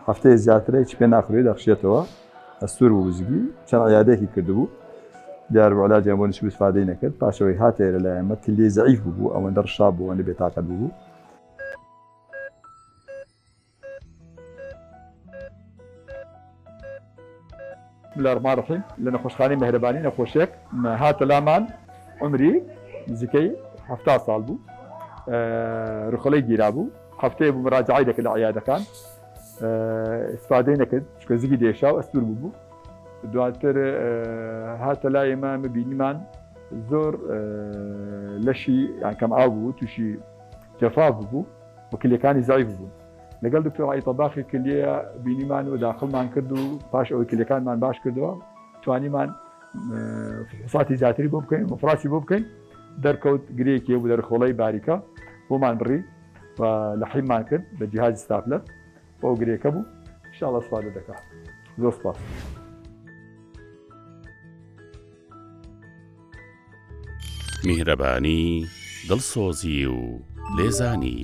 هەفتەیە زیاترە هیچ پێ ناخورێت دەخشێتەوە ئەستور بوو وزگی چەند عیادەیەکی کردبوو دیار بۆ علاجیان بۆ نووسبوو استفادەی نەکرد پاشەوەی هاتە ئێرە لای ئێمە کلێ زەعیف بوو ئەوەندە ڕشاب بوو ئەوەندە بێتاقەت بوو. بسم الله الرحمن الرحيم لە نەخۆشخانەی مەهرەبانی نەخۆشیێک هاتە لامان عمری نزیکەی 70 ساڵ بوو ڕخۆڵەی گیرا بوو هەفتەیە بوو مراجعەی دەکرد لە عیادەکان استفادەی نەکرد چکە زگی دێشا و ئەستور بوو دواتر هاتە لای ئێمە بینیمان زۆر لەشی کەم ئاو بوو تووشی جەفاف بوو و کلێکانی زەعیف بوون لەگەڵ دکتۆر عەلی تەباخی کلیە بینیمان و داخڵمان کرد و پاش ئەوەی کلێکانمان باش کردەوە توانیمان فحوساتی زیاتری بۆ بکەین مفراسی بۆ بکەین دەرکەوت گرەیەکی بوو دەرخۆڵەی باریکە بۆمان بڕی و لە حیممان کرد بە جیهازی ستاپلەر بۆ گرێکە بوو ئینشاڵڵا استفادە دەکات. زۆر سپاس. میهرەبانی دڵسۆزی و لێزانی